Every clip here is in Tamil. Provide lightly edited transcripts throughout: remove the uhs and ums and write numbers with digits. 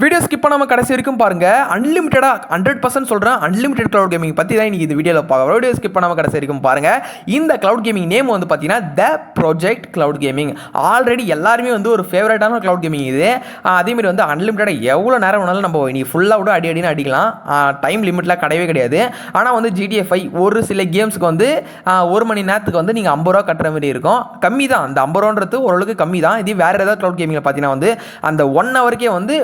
வீடியோ ஸ்கிப் பண்ணாமல் கடைசி வரைக்கும் பாருங்கள். அன்லிமிட்டடாக 100% சொல்கிறேன், அன்லிமிட்டட் க்ளவுட் கேமிங் பற்றி தான் இன்றைக்கி இந்த வீடியோவில் பார்க்க. வீடியோ ஸ்கிப் பண்ணாமல் கடைசி வரைக்கும் பாருங்கள். இந்த க்ளவுட் கேமிங் நேம் வந்து பார்த்தீங்கன்னா the project cloud gaming. Already எல்லாருமே வந்து ஒரு ஃபேவரட்டான க்ளவுட் கேமிங் இது. அதேமாதிரி வந்து அன்லிமிட்டடாக எவ்வளோ நேரம் வேணாலும் நம்ம நீ ஃபுல்லாக விட அடின்னு அடிக்கலாம். டைம் லிமிட்லாம் கிடையவே கிடையாது. ஆனால் வந்து GTA 5 ஒரு சில கேம்ஸுக்கு வந்து 1 மணி நேரத்துக்கு வந்து நீங்கள் 50 ரூபா கட்டுற மாதிரி இருக்கும். கம்மி தான், அந்த 50 ரூபான்றது ஓரளவுக்கு கம்மி தான். இது வேறு ஏதாவது க்ளவுட் கேமிங்கில் பார்த்தீங்கன்னா வந்து அந்த 1 ஹவருக்கே வந்து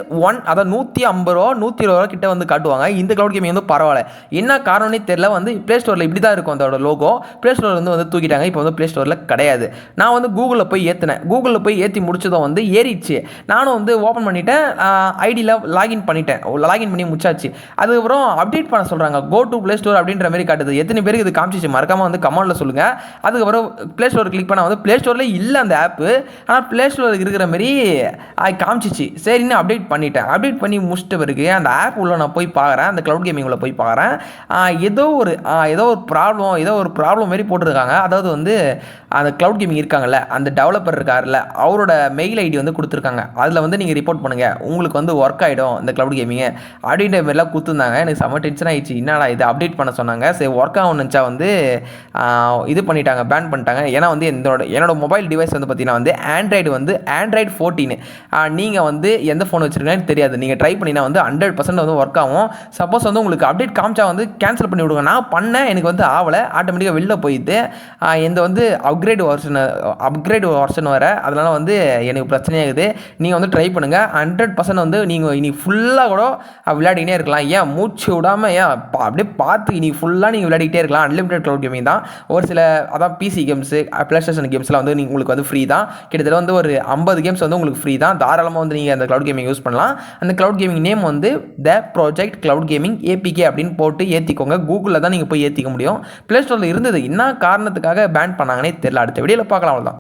அதான் 150 ரூபா 120 ரூபா கிட்ட வந்து காட்டுவாங்க. இந்த க்ளவுட் கேமிங் வந்து பரவாயில்ல. என்ன காரணம்னே தெரியல. வந்து ப்ளே ஸ்டோரில் இப்படி தான் இருக்கும் அதோட லோகோ. ப்ளே ஸ்டோரில் வந்து தூக்கிட்டாங்க. இப்போ வந்து ப்ளே ஸ்டோரில் கிடையாது. நான் வந்து கூகுளில் போய் ஏற்றினேன். கூகுளில் போய் ஏற்றி முடிச்சதும் வந்து ஏறிடுச்சு. நானும் வந்து ஓப்பன் பண்ணிவிட்டேன். ஐடியில் லாகின் பண்ணிட்டேன். லாகின் பண்ணி முடிச்சாச்சு. அதுக்கப்புறம் அப்டேட் பண்ண சொல்கிறாங்க. கோ டு ப்ளே ஸ்டோர் அப்படின்ற மாதிரி காட்டுது. எத்தனை பேருக்கு இது காமிச்சிச்சு மறக்காமல் வந்து கமெண்ட்டில் சொல்லுங்கள். அதுக்கப்புறம் ப்ளே ஸ்டோர் கிளிக் பண்ணால் வந்து ப்ளே ஸ்டோரில் இல்லை அந்த ஆப்பு. ஆனால் ப்ளே ஸ்டோருக்கு இருக்கிற மாதிரி காமிச்சிச்சு. சரின்னு அப்டேட் பண்ணிட்டேன். அப்டேட் பண்ணி முடிச்சிட்ட பிறகு அந்த ஆப் உள்ள நான் போய் பார்க்குறேன். அந்த க்ளவுட் கேமிங் உள்ள போய் பார்க்குறேன். ஏதோ ஒரு ப்ராப்ளம் மாதிரி போட்டிருக்காங்க. அதாவது வந்து அந்த க்ளவுட் கேமிங் இருக்காங்கல்ல, அந்த டெவலப்பர் இருக்கார்ல, அவரோட மெயில் ஐடி வந்து கொடுத்துருக்காங்க. அதில் வந்து நீங்கள் ரிப்போர்ட் பண்ணுங்கள், உங்களுக்கு வந்து ஒர்க் ஆகிடும் இந்த க்ளவுட் கேமிங்கு அப்படின்ற மாதிரிலாம் கொடுத்துருந்தாங்க. எனக்கு செம்ம டென்ஷன் ஆகிடுச்சு. என்னடா இது அப்டேட் பண்ண சொன்னாங்க. சரி ஒர்க் ஆகும்னு நினச்சா வந்து இது பண்ணிட்டாங்க, பேன் பண்ணிட்டாங்க. ஏன்னா வந்து என்னோட மொபைல் டிவைஸ் வந்து பார்த்தீங்கன்னா வந்து ஆண்ட்ராய்டு 14. நீங்கள் வந்து எந்த ஃபோன் வச்சுருக்கீங்கன்னு தெரியாது. நீங்கள் ட்ரை பண்ணினா வந்து 100% வந்து ஒர்க் ஆகும். சப்போஸ் வந்து உங்களுக்கு அப்டேட் காமிச்சா வந்து கேன்சல் பண்ணி விடுங்க. நான் பண்ணேன், எனக்கு வந்து ஆகலை. ஆட்டோமேட்டிக்காக வெளில போயிட்டு எந்த வந்து அப்கிரேட் வெர்ஷன் வர, அதனால் வந்து எனக்கு பிரச்சனையாகுது. நீங்கள் வந்து ட்ரை பண்ணுங்கள். 100% வந்து நீங்கள் இனி ஃபுல்லாக கூட விளையாடிக்கிட்டே இருக்கலாம். ஏன் மூச்சு விடாமல் அப்படியே பார்த்து இனி ஃபுல்லாக நீங்கள் விளையாடிக்கிட்டே இருக்கலாம். அன்லிமிட்டட் க்ளவுட் கேமிங் தான். ஒரு சில அதான் பிசி கேம்ஸு, ப்ளே ஸ்டேஷன் கேம்ஸ்லாம் வந்து உங்களுக்கு வந்து ஃப்ரீ தான். கிட்டத்தட்ட வந்து ஒரு 50 கேம்ஸ் வந்து உங்களுக்கு ஃப்ரீ தான். தாராளமாக வந்து நீங்கள் அந்த க்ளவுட் கேமிங் யூஸ் பண்ணலாம். அந்த க்ளவுட் கேமிங் நேம் வந்து the project cloud gaming APK அப்படின்னு போட்டு ஏற்றிக்கோங்க. கூகுளில் தான் நீங்கள் போய் ஏற்றிக்க முடியும். ப்ளே ஸ்டோரில் இருந்தது. என்ன காரணத்துக்காக பேன் பண்ணாங்கன்னே தெரியல. அடுத்த வீடியோவில் பார்க்கலாம். அவ்வளோதான்.